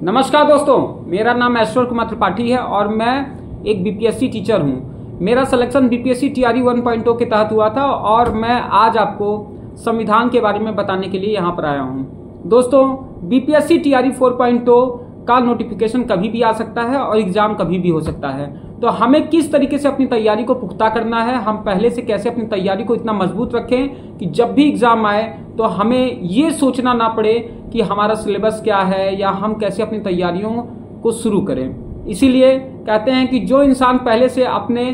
नमस्कार दोस्तों, मेरा नाम ऐश्वर्य कुमार त्रिपाठी है और मैं एक बीपीएससी टीचर हूं। मेरा सिलेक्शन बीपीएससी टीआरई 1.0 के तहत हुआ था और मैं आज आपको संविधान के बारे में बताने के लिए यहां पर आया हूं। दोस्तों, बीपीएससी टीआरई 4.0 का नोटिफिकेशन कभी भी आ सकता है और एग्जाम कभी भी हो सकता है। तो हमें किस तरीके से अपनी तैयारी को पुख्ता करना है, हम पहले से कैसे अपनी तैयारी को इतना मजबूत रखें कि जब भी एग्जाम आए तो हमें ये सोचना ना पड़े कि हमारा सिलेबस क्या है या हम कैसे अपनी तैयारियों को शुरू करें। इसीलिए कहते हैं कि जो इंसान पहले से अपने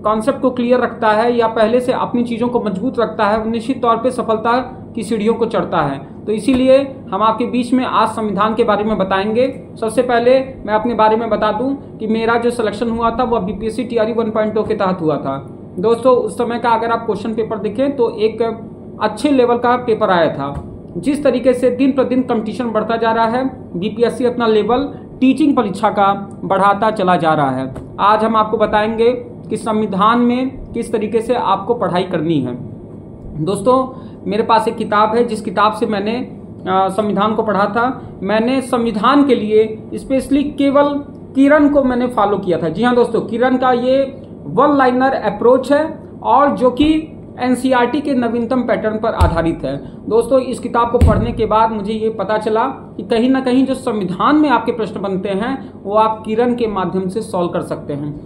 कॉन्सेप्ट को क्लियर रखता है या पहले से अपनी चीज़ों को मजबूत रखता है, वो निश्चित तौर पे सफलता की सीढ़ियों को चढ़ता है। तो इसीलिए हम आपके बीच में आज संविधान के बारे में बताएंगे। सबसे पहले मैं अपने बारे में बता दूं कि मेरा जो सिलेक्शन हुआ था वह बीपीएससी टीआरई 1.0 के तहत हुआ था। दोस्तों, उस समय का अगर आप क्वेश्चन पेपर देखें तो एक अच्छे लेवल का पेपर आया था। जिस तरीके से दिन प्रतिदिन कंपटीशन बढ़ता जा रहा है, बीपीएससी अपना लेवल टीचिंग परीक्षा का बढ़ाता चला जा रहा है। आज हम आपको बताएंगे कि संविधान में किस तरीके से आपको पढ़ाई करनी है। दोस्तों, मेरे पास एक किताब है जिस किताब से मैंने संविधान को पढ़ा था। मैंने संविधान के लिए स्पेशली केवल किरण को मैंने फॉलो किया था। जी हाँ दोस्तों, किरण का ये वन लाइनर अप्रोच है और जो कि एनसीईआरटी के नवीनतम पैटर्न पर आधारित है। दोस्तों, इस किताब को पढ़ने के बाद मुझे ये पता चला कि कहीं ना कहीं जो संविधान में आपके प्रश्न बनते हैं वो आप किरण के माध्यम से सॉल्व कर सकते हैं।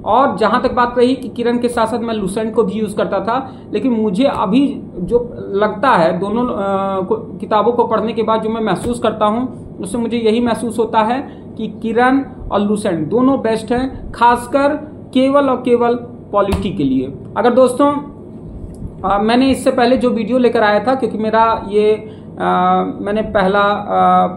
और जहां तक बात रही कि किरण के साथ साथ मैं लुसेंट को भी यूज़ करता था, लेकिन मुझे अभी जो लगता है दोनों किताबों को पढ़ने के बाद जो मैं महसूस करता हूं, उससे मुझे यही महसूस होता है कि किरण और लुसेंट दोनों बेस्ट हैं, खासकर केवल और केवल पॉलिटी के लिए। अगर दोस्तों मैंने इससे पहले जो वीडियो लेकर आया था, क्योंकि मेरा ये मैंने पहला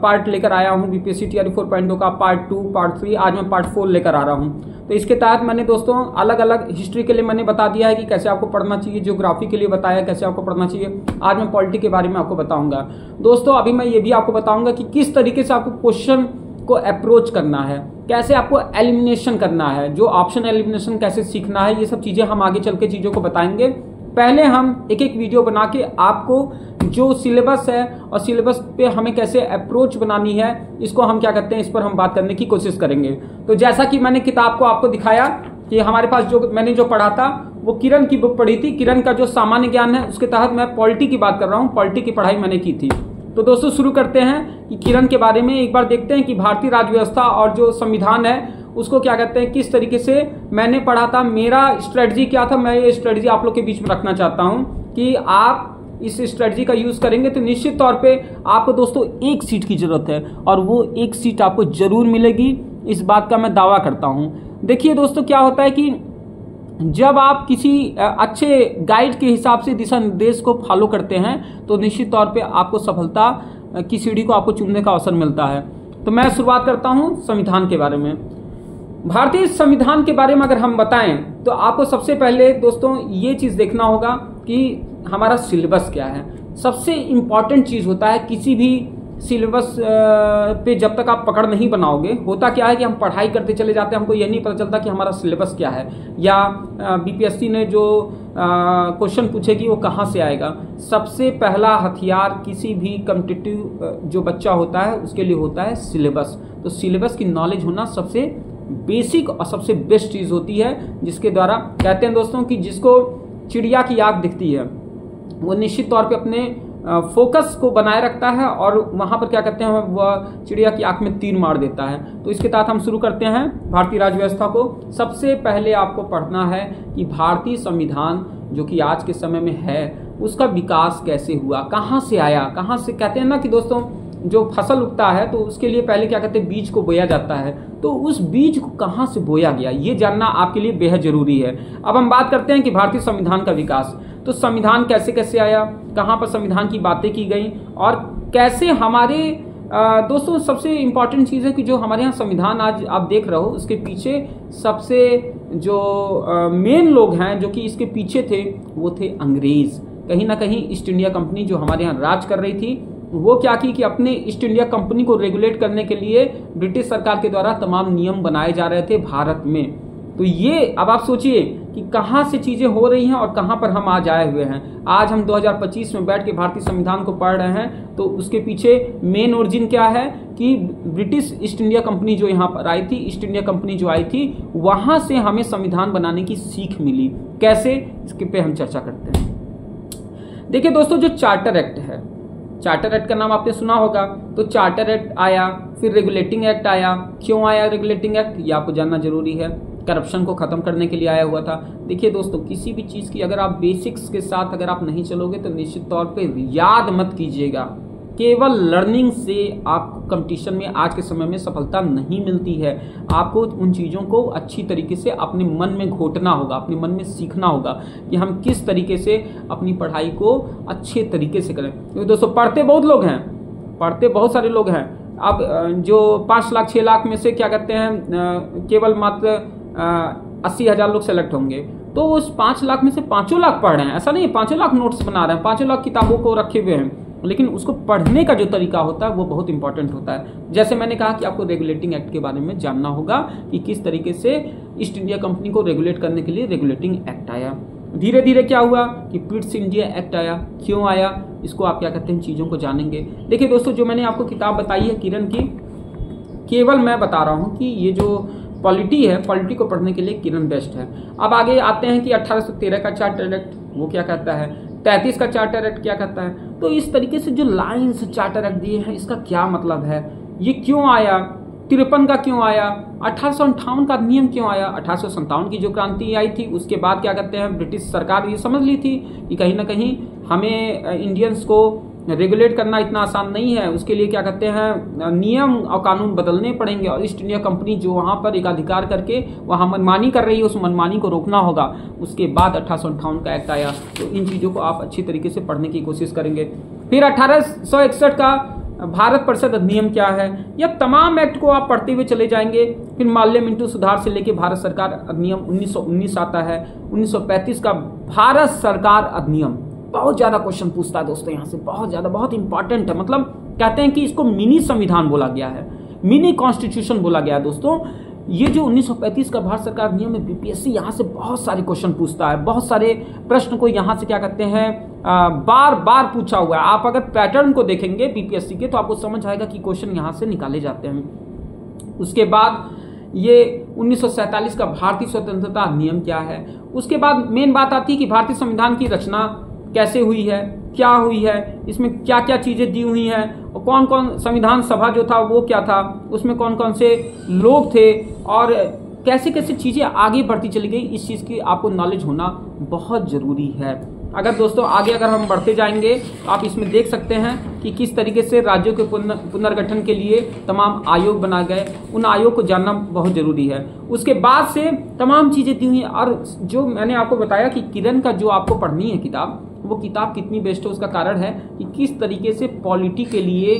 पार्ट लेकर आया हूँ बीपीएससी टीआरई 4.0 का, पार्ट 2, पार्ट 3, आज मैं पार्ट 4 लेकर आ रहा हूँ। तो इसके तहत मैंने दोस्तों अलग अलग हिस्ट्री के लिए मैंने बता दिया है कि कैसे आपको पढ़ना चाहिए, ज्योग्राफी के लिए बताया कैसे आपको पढ़ना चाहिए। आज मैं पॉलिटी के बारे में आपको बताऊंगा। दोस्तों, अभी मैं ये भी आपको बताऊंगा कि किस तरीके से आपको क्वेश्चन को अप्रोच करना है, कैसे आपको एलिमिनेशन करना है, जो ऑप्शन एलिमिनेशन कैसे सीखना है, ये सब चीज़ें हम आगे चल के चीज़ों को बताएंगे। पहले हम एक एक वीडियो बना के आपको जो सिलेबस है और सिलेबस पे हमें कैसे अप्रोच बनानी है, इसको हम क्या करते हैं, इस पर हम बात करने की कोशिश करेंगे। तो जैसा कि मैंने किताब को आपको दिखाया कि हमारे पास जो मैंने जो पढ़ा था वो किरण की बुक पढ़ी थी। किरण का जो सामान्य ज्ञान है उसके तहत मैं पॉलिटी की बात कर रहा हूँ, पॉलिटी की पढ़ाई मैंने की थी। तो दोस्तों शुरू करते हैं कि किरण के बारे में एक बार देखते हैं कि भारतीय राज्य व्यवस्था और जो संविधान है उसको क्या कहते हैं, किस तरीके से मैंने पढ़ा था, मेरा स्ट्रेटजी क्या था। मैं ये स्ट्रेटजी आप लोग के बीच में रखना चाहता हूं कि आप इस स्ट्रेटजी का यूज करेंगे तो निश्चित तौर पे आपको दोस्तों एक सीट की जरूरत है और वो एक सीट आपको जरूर मिलेगी, इस बात का मैं दावा करता हूं। देखिए दोस्तों, क्या होता है कि जब आप किसी अच्छे गाइड के हिसाब से दिशा निर्देश को फॉलो करते हैं तो निश्चित तौर पे आपको सफलता की सीढ़ी को आपको चुनने का अवसर मिलता है। तो मैं शुरुआत करता हूं संविधान के बारे में। भारतीय संविधान के बारे में अगर हम बताएं तो आपको सबसे पहले दोस्तों ये चीज देखना होगा कि हमारा सिलेबस क्या है। सबसे इंपॉर्टेंट चीज होता है किसी भी सिलेबस पे जब तक आप पकड़ नहीं बनाओगे, होता क्या है कि हम पढ़ाई करते चले जाते हैं, हमको ये नहीं पता चलता कि हमारा सिलेबस क्या है या बीपीएससी ने जो क्वेश्चन पूछेगी वो कहाँ से आएगा। सबसे पहला हथियार किसी भी कॉम्पिटिटिव जो बच्चा होता है उसके लिए होता है सिलेबस। तो सिलेबस की नॉलेज होना सबसे बेसिक और सबसे बेस्ट चीज होती है, जिसके द्वारा कहते हैं दोस्तों कि जिसको चिड़िया की आंख दिखती है वो निश्चित तौर पे अपने फोकस को बनाए रखता है और वहां पर क्या कहते हैं, वह चिड़िया की आंख में तीर मार देता है। तो इसके तहत हम शुरू करते हैं भारतीय राज्य व्यवस्था को। सबसे पहले आपको पढ़ना है कि भारतीय संविधान जो कि आज के समय में है उसका विकास कैसे हुआ, कहाँ से आया, कहाँ से। कहते हैं ना कि दोस्तों जो फसल उगता है तो उसके लिए पहले क्या कहते हैं, बीज को बोया जाता है, तो उस बीज को कहाँ से बोया गया ये जानना आपके लिए बेहद जरूरी है। अब हम बात करते हैं कि भारतीय संविधान का विकास। तो संविधान कैसे कैसे आया, कहाँ पर संविधान की बातें की गई और कैसे हमारे दोस्तों सबसे इंपॉर्टेंट चीज़ है कि जो हमारे यहाँ संविधान आज आप देख रहे हो उसके पीछे सबसे जो मेन लोग हैं जो कि इसके पीछे थे वो थे अंग्रेज। कहीं ना कहीं ईस्ट इंडिया कंपनी जो हमारे यहाँ राज कर रही थी वो क्या की कि अपने ईस्ट इंडिया कंपनी को रेगुलेट करने के लिए ब्रिटिश सरकार के द्वारा तमाम नियम बनाए जा रहे थे भारत में। तो ये अब आप सोचिए कि कहाँ से चीज़ें हो रही हैं और कहाँ पर हम आज आए हुए हैं। आज हम 2025 में बैठ के भारतीय संविधान को पढ़ रहे हैं, तो उसके पीछे मेन ओरिजिन क्या है कि ब्रिटिश ईस्ट इंडिया कंपनी जो यहाँ पर आई थी, ईस्ट इंडिया कंपनी जो आई थी, वहाँ से हमें संविधान बनाने की सीख मिली। कैसे, इसके पे हम चर्चा करते हैं। देखिए दोस्तों, जो चार्टर एक्ट है, चार्टर एक्ट का नाम आपने सुना होगा। तो चार्टर एक्ट आया, फिर रेगुलेटिंग एक्ट आया। क्यों आया रेगुलेटिंग एक्ट, ये आपको जानना जरूरी है। करप्शन को खत्म करने के लिए आया हुआ था। देखिए दोस्तों, किसी भी चीज़ की अगर आप बेसिक्स के साथ अगर आप नहीं चलोगे तो निश्चित तौर पे याद मत कीजिएगा। केवल लर्निंग से आपको कंपटीशन में आज के समय में सफलता नहीं मिलती है। आपको उन चीज़ों को अच्छी तरीके से अपने मन में घोटना होगा, अपने मन में सीखना होगा कि हम किस तरीके से अपनी पढ़ाई को अच्छे तरीके से करें। क्योंकि दोस्तों पढ़ते बहुत लोग हैं, पढ़ते बहुत सारे लोग हैं। अब जो 5 लाख 6 लाख में से क्या कहते हैं, केवल मात्र 80,000 लोग सेलेक्ट होंगे। तो उस 5 लाख में से 5 लाख पढ़ रहे हैं। ऐसा नहीं है 5 लाख नोट्स बना रहे हैं, 5 लाख किताबों को रखे हुए हैं, लेकिन उसको पढ़ने का जो तरीका होता है वो बहुत इंपॉर्टेंट होता है। जैसे मैंने कहा कि आपको रेगुलेटिंग एक्ट के बारे में जानना होगा कि किस तरीके से ईस्ट इंडिया कंपनी को रेगुलेट करने के लिए रेगुलेटिंग एक्ट आया। धीरे धीरे क्या हुआ कि पिट्स इंडिया एक्ट आया। क्यों आया, इसको आप क्या कहते हैं, चीज़ों को जानेंगे। देखिए दोस्तों, जो मैंने आपको किताब बताई है किरण की, केवल मैं बता रहा हूँ कि ये जो पॉलिटी है, पॉलिटी को पढ़ने के लिए किरण बेस्ट है। अब आगे आते हैं कि 1813 का चार्टर एक्ट वो क्या कहता है, 33 का चार्टर एक्ट क्या कहता है। तो इस तरीके से जो लाइन्स चार्टर एक्ट दिए हैं, इसका क्या मतलब है, ये क्यों आया, 53 का क्यों आया, 1858 का अधिनियम क्यों आया। 1857 की जो क्रांति आई थी उसके बाद क्या कहते हैं, ब्रिटिश सरकार ये समझ ली थी कि कहीं ना कहीं हमें इंडियंस को रेगुलेट करना इतना आसान नहीं है, उसके लिए क्या कहते हैं, नियम और कानून बदलने पड़ेंगे। और ईस्ट इंडिया कंपनी जो वहाँ पर एक अधिकार करके वहाँ मनमानी कर रही है, उस मनमानी को रोकना होगा। उसके बाद 1858 का एक्ट आया। तो इन चीज़ों को आप अच्छी तरीके से पढ़ने की कोशिश करेंगे। फिर 1861 का भारत परिषद अधिनियम क्या है, यह तमाम एक्ट को आप पढ़ते हुए चले जाएंगे। फिर माल्य मिंटू सुधार से लेके भारत सरकार अधिनियम 1919 आता है। 1935 का भारत सरकार अधिनियम बहुत ज़्यादा क्वेश्चन पूछता है दोस्तों, यहाँ से बहुत ज़्यादा, बहुत इंपॉर्टेंट है। मतलब कहते हैं कि इसको मिनी संविधान बोला गया है, मिनी कॉन्स्टिट्यूशन बोला गया है दोस्तों। ये जो 1935 का भारत सरकार नियम है, बीपीएससी यहाँ से बहुत सारे क्वेश्चन पूछता है, बहुत सारे प्रश्न को यहाँ से क्या कहते हैं बार बार पूछा हुआ है। आप अगर पैटर्न को देखेंगे बीपीएससी के तो आपको समझ आएगा कि क्वेश्चन यहाँ से निकाले जाते हैं। उसके बाद ये 1947 का भारतीय स्वतंत्रता अधिनियम क्या है। उसके बाद मेन बात आती है कि भारतीय संविधान की रचना कैसे हुई है, क्या हुई है, इसमें क्या क्या चीज़ें दी हुई हैं, और कौन कौन संविधान सभा जो था वो क्या था, उसमें कौन कौन से लोग थे, और कैसे कैसे चीज़ें आगे बढ़ती चली गई। इस चीज़ की आपको नॉलेज होना बहुत ज़रूरी है। अगर दोस्तों आगे अगर हम बढ़ते जाएंगे तो आप इसमें देख सकते हैं कि किस तरीके से राज्यों के पुनर्गठन के लिए तमाम आयोग बनाए गए, उन आयोग को जानना बहुत ज़रूरी है। उसके बाद से तमाम चीज़ें दी हुई हैं। और जो मैंने आपको बताया कि किरण का जो आपको पढ़नी है किताब, वो किताब कितनी बेस्ट है उसका कारण है कि किस तरीके से पॉलिटी के लिए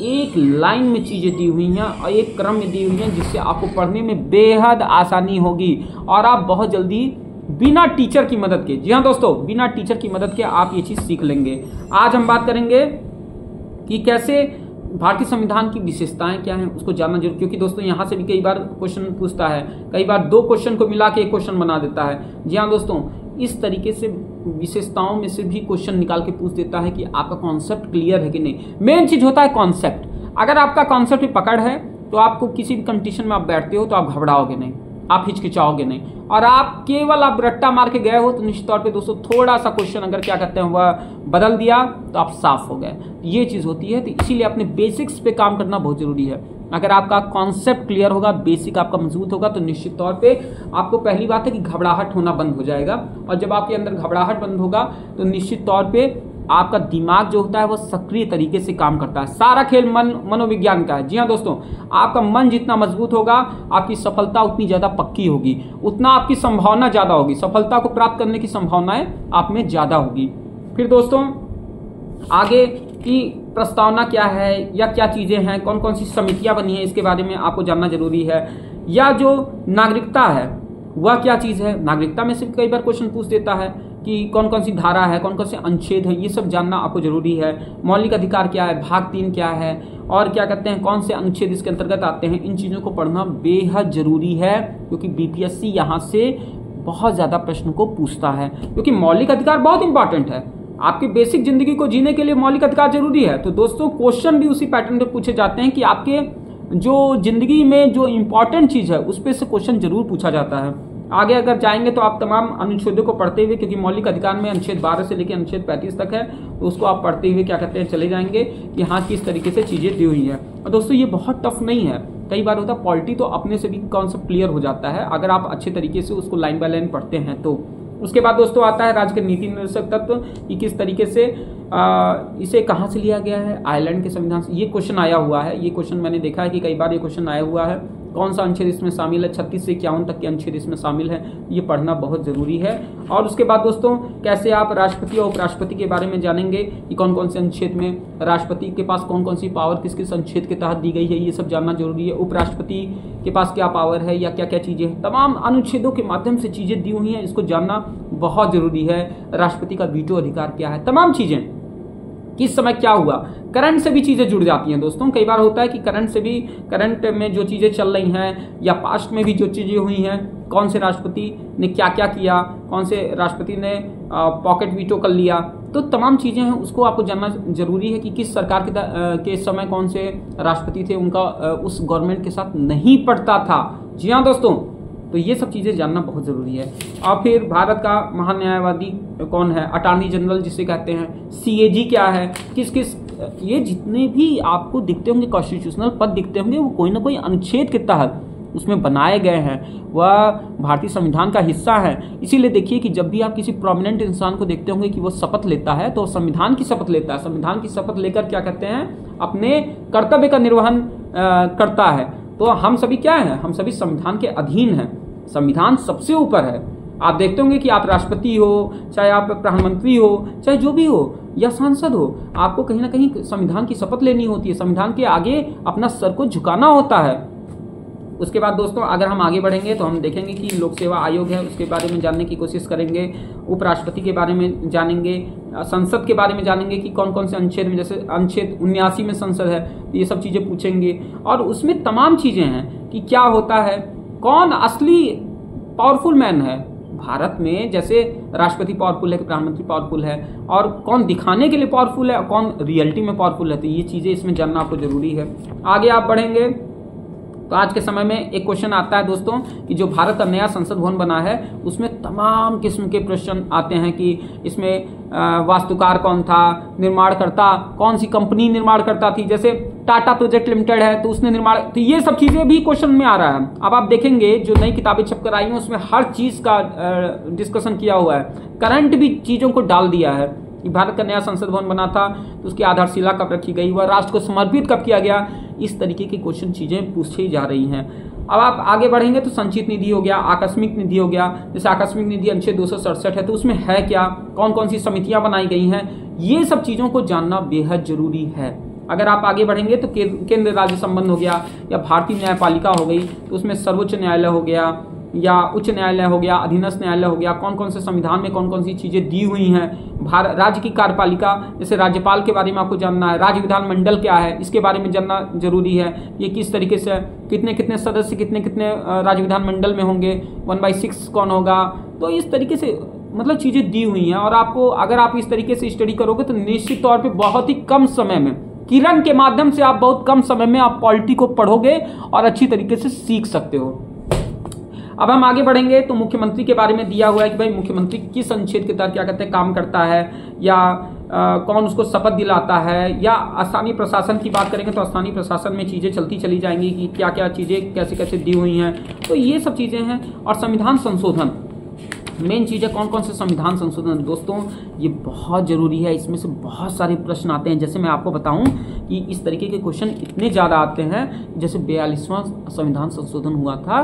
एक लाइन में चीज़ें दी हुई हैं और एक क्रम में दी हुई हैं, जिससे आपको पढ़ने में बेहद आसानी होगी और आप बहुत जल्दी बिना टीचर की मदद के, जी हाँ दोस्तों, बिना टीचर की मदद के आप ये चीज़ सीख लेंगे। आज हम बात करेंगे कि कैसे भारतीय संविधान की विशेषताएं क्या हैं, उसको जानना जरूर, क्योंकि दोस्तों यहाँ से भी कई बार क्वेश्चन पूछता है, कई बार 2 क्वेश्चन को मिला के एक क्वेश्चन बना देता है। जी हाँ दोस्तों, इस तरीके से विशेषताओं में से भी क्वेश्चन निकाल के पूछ देता है कि आपका कॉन्सेप्ट क्लियर है कि नहीं। मेन चीज़ होता है कॉन्सेप्ट। अगर आपका कॉन्सेप्ट में पकड़ है तो आपको किसी भी कंपटीशन में आप बैठते हो तो आप घबराओगे नहीं, आप हिचकिचाओगे नहीं, और आप केवल आप रट्टा मार के गए हो तो निश्चित तौर पे दोस्तों थोड़ा सा क्वेश्चन अगर क्या कहते हैं वह बदल दिया तो आप साफ हो गए। ये चीज़ होती है। तो इसीलिए अपने बेसिक्स पे काम करना बहुत ज़रूरी है। अगर आपका कॉन्सेप्ट क्लियर होगा, बेसिक आपका मजबूत होगा, तो निश्चित तौर पे आपको पहली बात है कि घबराहट होना बंद हो जाएगा। और जब आपके अंदर घबराहट बंद होगा तो निश्चित तौर पे आपका दिमाग जो होता है वो सक्रिय तरीके से काम करता है। सारा खेल मनोविज्ञान का है। जी हाँ दोस्तों, आपका मन जितना मजबूत होगा आपकी सफलता उतनी ज़्यादा पक्की होगी, उतना आपकी संभावना ज़्यादा होगी, सफलता को प्राप्त करने की संभावनाएं आप में ज़्यादा होगी। फिर दोस्तों आगे की प्रस्तावना क्या है या क्या चीज़ें हैं, कौन कौन सी समितियां बनी हैं, इसके बारे में आपको जानना जरूरी है। या जो नागरिकता है वह क्या चीज़ है, नागरिकता में से कई बार क्वेश्चन पूछ देता है। कि कौन कौन सी धारा है, कौन कौन से अनुच्छेद है, ये सब जानना आपको जरूरी है। मौलिक अधिकार क्या है, भाग 3 क्या है, और क्या कहते हैं कौन से अनुच्छेद इसके अंतर्गत आते हैं, इन चीज़ों को पढ़ना बेहद जरूरी है, क्योंकि बीपीएससी यहाँ से बहुत ज़्यादा प्रश्न को पूछता है। क्योंकि मौलिक अधिकार बहुत इंपॉर्टेंट है, आपकी बेसिक जिंदगी को जीने के लिए मौलिक अधिकार जरूरी है। तो दोस्तों क्वेश्चन भी उसी पैटर्न पे पूछे जाते हैं कि आपके जो जिंदगी में जो इम्पोर्टेंट चीज़ है उस पर से क्वेश्चन जरूर पूछा जाता है। आगे अगर जाएंगे तो आप तमाम अनुच्छेदों को पढ़ते हुए, क्योंकि मौलिक अधिकार में अनुच्छेद 12 से लेकर अनुच्छेद 35 तक है, तो उसको आप पढ़ते हुए क्या कहते हैं चले जाएंगे कि हाँ किस तरीके से चीज़ें दी हुई हैं। और दोस्तों ये बहुत टफ नहीं है, कई बार होता है पॉलिटी तो अपने से भी कॉन्सेप्ट क्लियर हो जाता है अगर आप अच्छे तरीके से उसको लाइन बाय लाइन पढ़ते हैं तो। उसके बाद दोस्तों आता है राज्य के नीति निर्देशक तत्व, कि किस तरीके से इसे कहाँ से लिया गया है, आयरलैंड के संविधान से। ये क्वेश्चन आया हुआ है, ये क्वेश्चन मैंने देखा है कि कई बार ये क्वेश्चन आया हुआ है। कौन सा अनुच्छेद इसमें शामिल है, 36 से 51 तक के अनुच्छेद इसमें शामिल है, ये पढ़ना बहुत जरूरी है। और उसके बाद दोस्तों कैसे आप राष्ट्रपति और उपराष्ट्रपति के बारे में जानेंगे कि कौन कौन से अनुच्छेद में, राष्ट्रपति के पास कौन कौन सी पावर किस किस अनुच्छेद के तहत दी गई है, ये सब जानना जरूरी है। उपराष्ट्रपति के पास क्या पावर है या क्या क्या चीजें हैं, तमाम अनुच्छेदों के माध्यम से चीजें दी हुई हैं, इसको जानना बहुत जरूरी है। राष्ट्रपति का वीटो अधिकार क्या है, तमाम चीजें, किस समय क्या हुआ, करंट से भी चीजें जुड़ जाती हैं दोस्तों। कई बार होता है कि करंट से भी, करंट में जो चीजें चल रही हैं या पास्ट में भी जो चीजें हुई हैं, कौन से राष्ट्रपति ने क्या क्या किया, कौन से राष्ट्रपति ने पॉकेट वीटो कर लिया, तो तमाम चीजें हैं, उसको आपको जानना जरूरी है कि किस सरकार के समय कौन से राष्ट्रपति थे, उनका उस गवर्नमेंट के साथ नहीं पड़ता था। जी हाँ दोस्तों, तो ये सब चीज़ें जानना बहुत ज़रूरी है। और फिर भारत का महान्यायवादी कौन है, अटॉर्नी जनरल जिसे कहते हैं, सीएजी क्या है, किस किस, ये जितने भी आपको दिखते होंगे कॉन्स्टिट्यूशनल पद दिखते होंगे वो कोई ना कोई अनुच्छेद के तहत उसमें बनाए गए हैं, वह भारतीय संविधान का हिस्सा है। इसीलिए देखिए कि जब भी आप किसी प्रोमिनेंट इंसान को देखते होंगे कि वो शपथ लेता है तो संविधान की शपथ लेता है, संविधान की शपथ लेकर क्या कहते हैं अपने कर्तव्य का निर्वहन करता है। तो हम सभी क्या हैं, हम सभी संविधान के अधीन हैं, संविधान सबसे ऊपर है। आप देखते होंगे कि आप राष्ट्रपति हो, चाहे आप प्रधानमंत्री हो, चाहे जो भी हो, या सांसद हो, आपको कहीं ना कहीं संविधान की शपथ लेनी होती है, संविधान के आगे अपना सर को झुकाना होता है। उसके बाद दोस्तों अगर हम आगे बढ़ेंगे तो हम देखेंगे कि लोक सेवा आयोग है, उसके बारे में जानने की कोशिश करेंगे, उपराष्ट्रपति के बारे में जानेंगे, संसद के बारे में जानेंगे कि कौन कौन से अनुच्छेद में, जैसे अनुच्छेद 79 में संसद है, तो ये सब चीज़ें पूछेंगे। और उसमें तमाम चीज़ें हैं कि क्या होता है, कौन असली पावरफुल मैन है भारत में, जैसे राष्ट्रपति पावरफुल है कि प्रधानमंत्री पावरफुल है, और कौन दिखाने के लिए पावरफुल है और कौन रियलिटी में पावरफुल है, तो ये चीज़ें इसमें जानना आपको जरूरी है। आगे आप बढ़ेंगे तो आज के समय में एक क्वेश्चन आता है दोस्तों कि जो भारत का नया संसद भवन बना है उसमें तमाम किस्म के प्रश्न आते हैं कि इसमें वास्तुकार कौन था, निर्माणकर्ता कौन सी कंपनी निर्माण करता थी, जैसे टाटा प्रोजेक्ट लिमिटेड है तो उसने निर्माण, तो ये सब चीज़ें भी क्वेश्चन में आ रहा है। अब आप देखेंगे जो नई किताबें छपकर आई हैं उसमें हर चीज़ का डिस्कशन किया हुआ है, करंट भी चीज़ों को डाल दिया है कि भारत का नया संसद भवन बना था तो उसकी आधारशिला कब रखी गई, वह राष्ट्र को समर्पित कब किया गया, इस तरीके की क्वेश्चन चीजें पूछी जा रही हैं। अब आप आगे बढ़ेंगे तो संचित निधि हो गया, आकस्मिक निधि हो गया, जैसे आकस्मिक निधि अनुच्छेद 267 है तो उसमें है क्या, कौन कौन सी समितियां बनाई गई हैं, ये सब चीजों को जानना बेहद जरूरी है। अगर आप आगे बढ़ेंगे तो केंद्र राज्य संबंध हो गया, या भारतीय न्यायपालिका हो गई तो उसमें सर्वोच्च न्यायालय हो गया या उच्च न्यायालय हो गया, अधीनस्थ न्यायालय हो गया, कौन कौन से संविधान में कौन कौन सी चीजें दी हुई हैं, राज्य की कार्यपालिका, जैसे राज्यपाल के बारे में आपको जानना है, राज्य विधानमंडल क्या है इसके बारे में जानना जरूरी है, ये किस तरीके से, कितने कितने सदस्य कितने कितने राज्य विधानमंडल में होंगे, 1/6 कौन होगा, तो इस तरीके से मतलब चीजें दी हुई हैं। और आपको अगर आप इस तरीके से स्टडी करोगे तो निश्चित तौर पर बहुत ही कम समय में, किरण के माध्यम से आप बहुत कम समय में आप पॉलिटी को पढ़ोगे और अच्छी तरीके से सीख सकते हो। अब हम आगे बढ़ेंगे तो मुख्यमंत्री के बारे में दिया हुआ है कि भाई मुख्यमंत्री किस अनुच्छेद के तहत क्या कहते हैं काम करता है, या कौन उसको शपथ दिलाता है, या स्थानीय प्रशासन की बात करेंगे तो स्थानीय प्रशासन में चीज़ें चलती चली जाएंगी कि क्या क्या चीज़ें कैसे कैसे दी हुई हैं, तो ये सब चीज़ें हैं। और संविधान संशोधन, मेन चीज़ है कौन कौन से संविधान संशोधन, दोस्तों ये बहुत ज़रूरी है, इसमें से बहुत सारे प्रश्न आते हैं। जैसे मैं आपको बताऊं कि इस तरीके के क्वेश्चन इतने ज़्यादा आते हैं, जैसे 42वां संविधान संशोधन हुआ था,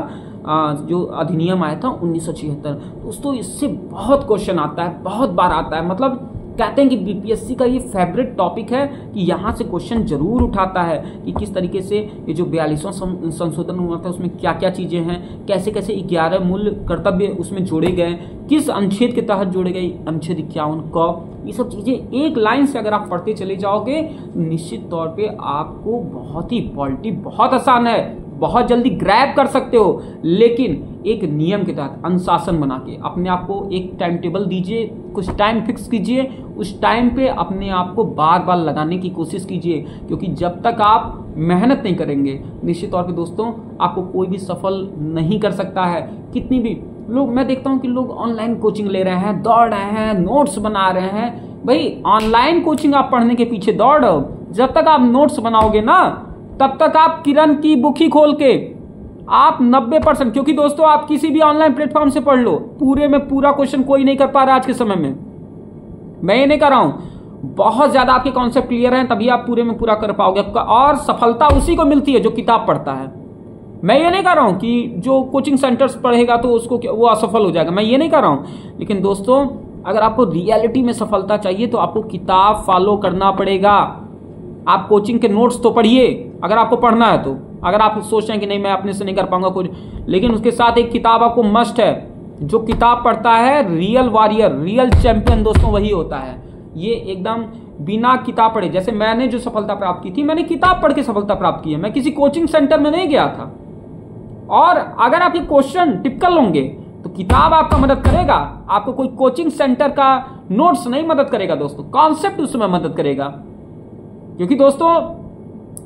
जो अधिनियम आया था 1976, दोस्तों इससे बहुत क्वेश्चन आता है, बहुत बार आता है, मतलब कहते हैं कि बीपीएससी का ये फेवरेट टॉपिक है कि यहाँ से क्वेश्चन जरूर उठाता है कि किस तरीके से ये जो 42वां संशोधन हुआ था उसमें क्या क्या चीज़ें हैं, कैसे कैसे 11 मूल कर्तव्य उसमें जोड़े गए, किस अनुच्छेद के तहत जोड़े गए, अनुच्छेद 51 क, ये सब चीज़ें एक लाइन से अगर आप पढ़ते चले जाओगे निश्चित तौर पर आपको बहुत ही पॉलिटी बहुत आसान है, बहुत जल्दी ग्रैब कर सकते हो। लेकिन एक नियम के तहत अनुशासन बना के अपने आप को एक टाइम टेबल दीजिए, कुछ टाइम फिक्स कीजिए, उस टाइम पे अपने आप को बार बार लगाने की कोशिश कीजिए, क्योंकि जब तक आप मेहनत नहीं करेंगे निश्चित तौर पे दोस्तों आपको कोई भी सफल नहीं कर सकता है। कितनी भी लोग, मैं देखता हूँ कि लोग ऑनलाइन कोचिंग ले रहे हैं, दौड़ रहे हैं, नोट्स बना रहे हैं। भाई ऑनलाइन कोचिंग आप पढ़ने के पीछे दौड़ो, जब तक आप नोट्स बनाओगे ना तब तक आप किरण की बुक ही खोल के आप 90%, क्योंकि दोस्तों आप किसी भी ऑनलाइन प्लेटफॉर्म से पढ़ लो, पूरे में पूरा क्वेश्चन कोई नहीं कर पा रहा आज के समय में। मैं ये नहीं कर रहा हूं, बहुत ज्यादा आपके कॉन्सेप्ट क्लियर हैं तभी आप पूरे में पूरा कर पाओगे, और सफलता उसी को मिलती है जो किताब पढ़ता है। मैं ये नहीं कर रहा हूं कि जो कोचिंग सेंटर्स पढ़ेगा तो उसको वो असफल हो जाएगा, मैं ये नहीं कर रहा हूं। लेकिन दोस्तों अगर आपको रियलिटी में सफलता चाहिए तो आपको किताब फॉलो करना पड़ेगा। आप कोचिंग के नोट्स तो पढ़िए अगर आपको पढ़ना है तो, अगर आप सोच रहे हैं कि नहीं मैं अपने से नहीं कर पाऊंगा कुछ, लेकिन उसके साथ एक किताब आपको मस्ट है। जो किताब पढ़ता है रियल वॉरियर, रियल चैंपियन दोस्तों वही होता है। ये एकदम बिना किताब पढ़े, जैसे मैंने जो सफलता प्राप्त की थी मैंने किताब पढ़ के सफलता प्राप्त की है, मैं किसी कोचिंग सेंटर में नहीं गया था। और अगर आप ये क्वेश्चन टिपिकल होंगे तो किताब आपका मदद करेगा, आपको कोई कोचिंग सेंटर का नोट्स नहीं मदद करेगा दोस्तों, कॉन्सेप्ट उसमें मदद करेगा। क्योंकि दोस्तों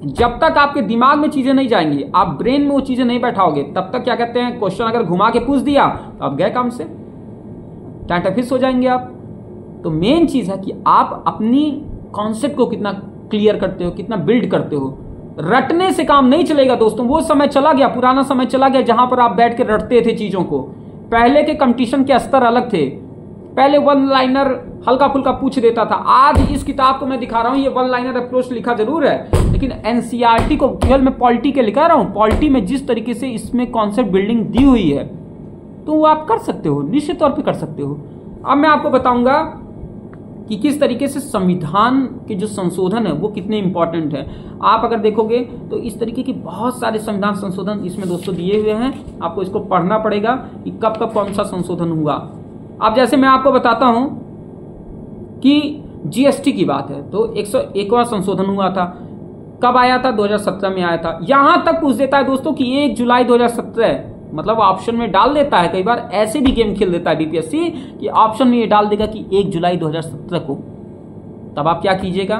जब तक आपके दिमाग में चीजें नहीं जाएंगी, आप ब्रेन में वो चीजें नहीं बैठाओगे, तब तक क्या कहते हैं क्वेश्चन अगर घुमा के पूछ दिया तो आप गए काम से, टाटा फिक्स हो जाएंगे आप। तो मेन चीज है कि आप अपनी कॉन्सेप्ट को कितना क्लियर करते हो, कितना बिल्ड करते हो। रटने से काम नहीं चलेगा दोस्तों, वो समय चला गया, पुराना समय चला गया जहां पर आप बैठ के रटते थे चीजों को। पहले के कंपटीशन के स्तर अलग थे, पहले वन लाइनर हल्का फुल्का पूछ देता था। आज इस किताब को मैं दिखा रहा हूं, ये वन लाइनर अप्रोच लिखा जरूर है, लेकिन एनसीईआरटी को केवल मैं पॉलिटी के लिखा रहा हूं। पॉलिटी में जिस तरीके से इसमें कॉन्सेप्ट बिल्डिंग दी हुई है तो वो आप कर सकते हो, निश्चित तौर पे कर सकते हो। अब मैं आपको बताऊंगा कि किस तरीके से संविधान के जो संशोधन है वो कितने इंपॉर्टेंट है। आप अगर देखोगे तो इस तरीके के बहुत सारे संविधान संशोधन इसमें दोस्तों दिए हुए हैं, आपको इसको पढ़ना पड़ेगा कि कब कब कौन सा संशोधन हुआ। अब जैसे मैं आपको बताता हूं कि जीएसटी की बात है तो 101वां संशोधन हुआ था, कब आया था? 2017 में आया था। यहां तक पूछ देता है दोस्तों कि 1 जुलाई 2017, मतलब ऑप्शन में डाल देता है। कई बार ऐसे भी गेम खेल देता है बीपीएससी कि ऑप्शन में ये डाल देगा कि 1 जुलाई 2017 को, तब आप क्या कीजिएगा?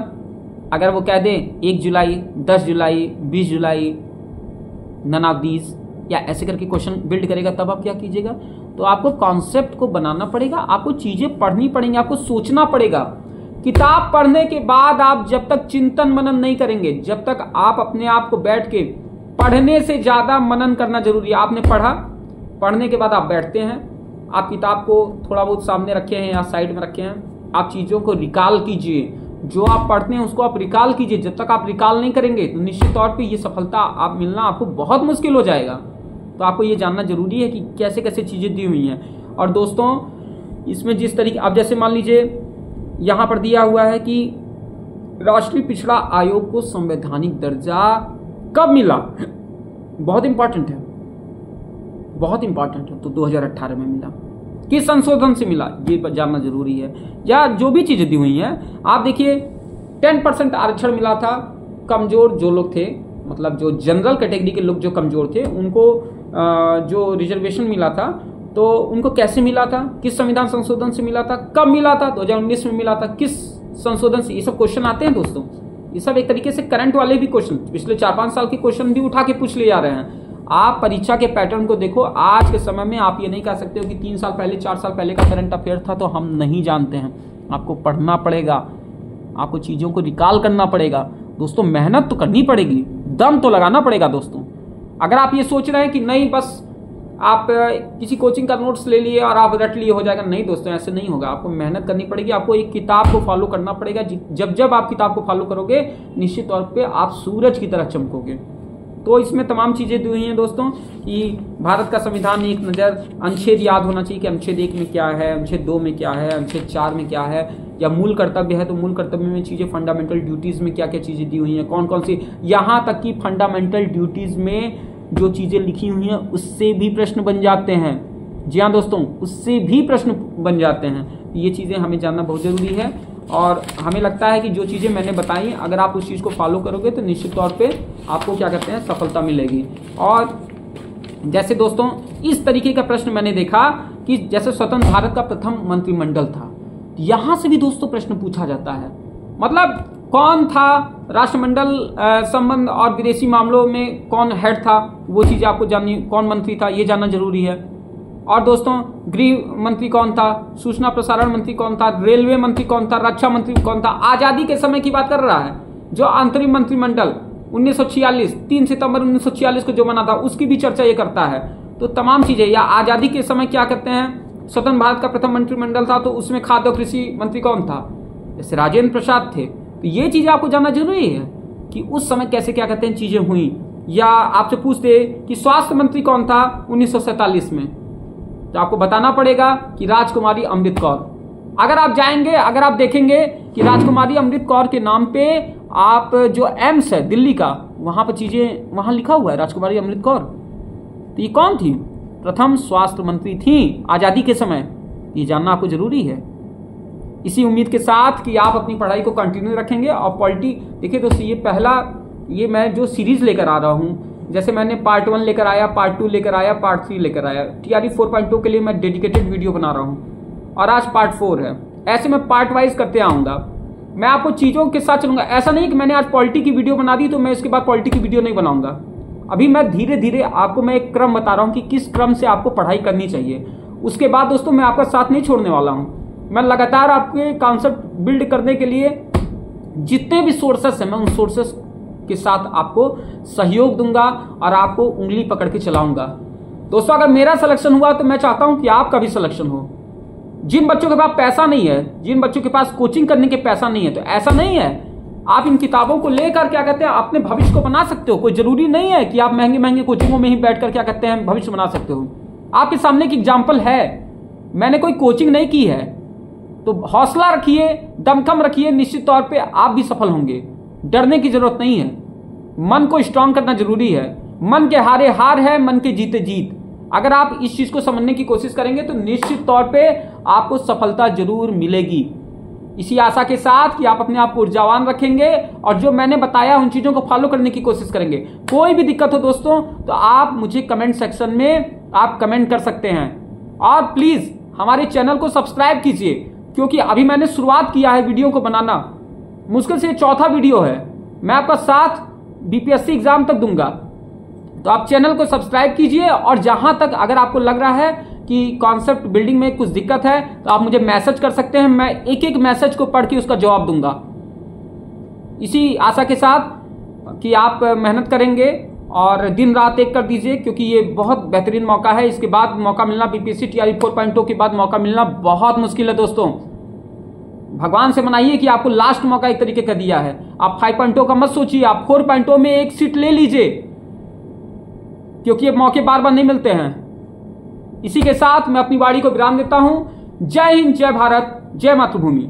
अगर वो कह दे 1 जुलाई, 10 जुलाई, 20 जुलाई, नन ऑफ दीज, या ऐसे करके क्वेश्चन बिल्ड करेगा, तब आप क्या कीजिएगा? तो आपको कॉन्सेप्ट को बनाना पड़ेगा, आपको चीजें पढ़नी पड़ेंगी, आपको सोचना पड़ेगा। किताब पढ़ने के बाद आप जब तक चिंतन मनन नहीं करेंगे, जब तक आप अपने आप को बैठ के, पढ़ने से ज्यादा मनन करना जरूरी है। आपने पढ़ा, पढ़ने के बाद आप बैठते हैं, आप किताब को थोड़ा बहुत सामने रखे हैं या साइड में रखे हैं, आप चीजों को रिकॉल कीजिए, जो आप पढ़ते हैं उसको आप रिकॉल कीजिए। जब तक आप रिकॉल नहीं करेंगे तो निश्चित तौर पे ये सफलता आप मिलना आपको बहुत मुश्किल हो जाएगा। तो आपको ये जानना जरूरी है कि कैसे कैसे चीजें दी हुई हैं। और दोस्तों इसमें जिस तरीके, आप जैसे मान लीजिए यहां पर दिया हुआ है कि राष्ट्रीय पिछड़ा आयोग को संवैधानिक दर्जा कब मिला, बहुत इंपॉर्टेंट है, बहुत इंपॉर्टेंट है। तो 2018 में मिला। किस संशोधन से मिला ये जानना जरूरी है। या जो भी चीजें दी हुई हैं, आप देखिए 10% आरक्षण मिला था कमजोर जो लोग थे, मतलब जो जनरल कैटेगरी के लोग जो कमजोर थे उनको जो रिजर्वेशन मिला था, तो उनको कैसे मिला था, किस संविधान संशोधन से मिला था, कब मिला था? 2019 में मिला था। किस संशोधन से? ये सब क्वेश्चन आते हैं दोस्तों, ये सब एक तरीके से करंट वाले भी क्वेश्चन, पिछले 4-5 साल के क्वेश्चन भी उठा के पूछ लिए जा रहे हैं। आप परीक्षा के पैटर्न को देखो, आज के समय में आप ये नहीं कह सकते हो कि 3 साल पहले 4 साल पहले का करंट अफेयर था तो हम नहीं जानते हैं। आपको पढ़ना पड़ेगा, आपको चीजों को रिकॉल करना पड़ेगा दोस्तों, मेहनत तो करनी पड़ेगी, दम तो लगाना पड़ेगा दोस्तों। अगर आप ये सोच रहे हैं कि नहीं बस आप किसी कोचिंग का नोट्स ले लिए और आप रट लिए हो जाएगा, नहीं दोस्तों, ऐसे नहीं होगा। आपको मेहनत करनी पड़ेगी, आपको एक किताब को फॉलो करना पड़ेगा। जब जब आप किताब को फॉलो करोगे निश्चित तौर पे आप सूरज की तरह चमकोगे। तो इसमें तमाम चीज़ें दी हुई हैं दोस्तों कि भारत का संविधान एक नज़र, अनुच्छेद याद होना चाहिए कि अनुच्छेद 1 में क्या है, अनुच्छेद 2 में क्या है, अनुच्छेद 4 में क्या है, या मूल कर्तव्य है तो मूल कर्तव्य में चीज़ें, फंडामेंटल ड्यूटीज़ में क्या क्या चीज़ें दी हुई हैं, कौन कौन सी, यहाँ तक कि फंडामेंटल ड्यूटीज़ में जो चीज़ें लिखी हुई हैं उससे भी प्रश्न बन जाते हैं। जी हाँ दोस्तों, उससे भी प्रश्न बन जाते हैं। ये चीज़ें हमें जानना बहुत ज़रूरी है और हमें लगता है कि जो चीज़ें मैंने बताई अगर आप उस चीज़ को फॉलो करोगे तो निश्चित तौर पे आपको क्या कहते हैं सफलता मिलेगी। और जैसे दोस्तों इस तरीके का प्रश्न मैंने देखा कि जैसे स्वतंत्र भारत का प्रथम मंत्रिमंडल था, यहाँ से भी दोस्तों प्रश्न पूछा जाता है। मतलब कौन था राष्ट्रमंडल संबंध और विदेशी मामलों में कौन हेड था, वो चीज़ आपको जाननी, कौन मंत्री था ये जानना जरूरी है। और दोस्तों गृह मंत्री कौन था, सूचना प्रसारण मंत्री कौन था, रेलवे मंत्री कौन था, रक्षा मंत्री कौन था। आज़ादी के समय की बात कर रहा है, जो अंतरिम मंत्रिमंडल 1946 3 सितंबर 1946 को जो बना था उसकी भी चर्चा ये करता है। तो तमाम चीज़ें, या आज़ादी के समय क्या कहते हैं स्वतंत्र भारत का प्रथम मंत्रिमंडल था तो उसमें खाद्य और कृषि मंत्री कौन था, जैसे राजेंद्र प्रसाद थे। तो ये चीज़ें आपको जानना जरूरी है कि उस समय कैसे क्या कहते हैं चीज़ें हुई। या आपसे पूछते कि स्वास्थ्य मंत्री कौन था 1947 में, तो आपको बताना पड़ेगा कि राजकुमारी अमृत कौर। अगर आप जाएंगे, अगर आप देखेंगे कि राजकुमारी अमृत कौर के नाम पे आप जो एम्स है दिल्ली का, वहां पर चीजें वहां लिखा हुआ है राजकुमारी अमृत कौर। तो ये कौन थी, प्रथम स्वास्थ्य मंत्री थी आजादी के समय। ये जानना आपको जरूरी है। इसी उम्मीद के साथ कि आप अपनी पढ़ाई को कंटिन्यू रखेंगे। और पॉलिटी देखिए दोस्तों, ये पहला, ये मैं जो सीरीज लेकर आ रहा हूँ, जैसे मैंने पार्ट 1 लेकर आया, पार्ट 2 लेकर आया, पार्ट 3 लेकर आया, TRE 4.2 के लिए मैं डेडिकेटेड वीडियो बना रहा हूँ और आज पार्ट 4 है। ऐसे मैं पार्ट वाइज करते आऊँगा, मैं आपको चीज़ों के साथ चलूंगा। ऐसा नहीं कि मैंने आज पॉलिटी की वीडियो बना दी तो मैं इसके बाद पॉलिटी की वीडियो नहीं बनाऊंगा। अभी मैं धीरे धीरे आपको मैं एक क्रम बता रहा हूँ कि किस क्रम से आपको पढ़ाई करनी चाहिए। उसके बाद दोस्तों मैं आपका साथ नहीं छोड़ने वाला हूँ। मैं लगातार आपके कॉन्सेप्ट बिल्ड करने के लिए जितने भी सोर्सेस हैं मैं उन सोर्सेस के साथ आपको सहयोग दूंगा और आपको उंगली पकड़ के चलाऊंगा। दोस्तों अगर मेरा सिलेक्शन हुआ तो मैं चाहता हूं कि आपका भी सिलेक्शन हो। जिन बच्चों के पास पैसा नहीं है, जिन बच्चों के पास कोचिंग करने के पैसा नहीं है, तो ऐसा नहीं है, आप इन किताबों को लेकर क्या कहते हैं अपने भविष्य को बना सकते हो। कोई जरूरी नहीं है कि आप महंगे महंगे कोचिंगों में ही बैठकर क्या कहते हैं भविष्य बना सकते हो। आपके सामने एक एग्जाम्पल है, मैंने कोई कोचिंग नहीं की है, तो हौसला रखिए, दमखम रखिए, निश्चित तौर पे आप भी सफल होंगे। डरने की जरूरत नहीं है, मन को स्ट्रांग करना जरूरी है। मन के हारे हार है, मन के जीते जीत। अगर आप इस चीज को समझने की कोशिश करेंगे तो निश्चित तौर पे आपको सफलता जरूर मिलेगी। इसी आशा के साथ कि आप अपने आप को ऊर्जावान रखेंगे और जो मैंने बताया उन चीजों को फॉलो करने की कोशिश करेंगे। कोई भी दिक्कत हो दोस्तों तो आप मुझे कमेंट सेक्शन में आप कमेंट कर सकते हैं। और प्लीज हमारे चैनल को सब्सक्राइब कीजिए, क्योंकि अभी मैंने शुरुआत किया है वीडियो को बनाना। मुश्किल से 4था वीडियो है, मैं आपका साथ BPSC एग्जाम तक दूंगा। तो आप चैनल को सब्सक्राइब कीजिए और जहां तक अगर आपको लग रहा है कि कॉन्सेप्ट बिल्डिंग में कुछ दिक्कत है तो आप मुझे मैसेज कर सकते हैं, मैं एक एक मैसेज को पढ़ के उसका जवाब दूंगा। इसी आशा के साथ कि आप मेहनत करेंगे और दिन रात एक कर दीजिए, क्योंकि ये बहुत बेहतरीन मौका है। इसके बाद मौका मिलना, BPSC TRE 4.2 के बाद मौका मिलना बहुत मुश्किल है दोस्तों। भगवान से मनाइए कि आपको लास्ट मौका एक तरीके का दिया है। आप 5.0 का मत सोचिए, आप 4.0 में एक सीट ले लीजिए, क्योंकि ये मौके बार बार नहीं मिलते हैं। इसी के साथ मैं अपनी वाणी को विराम देता हूं। जय हिंद, जय भारत, जय मातृभूमि।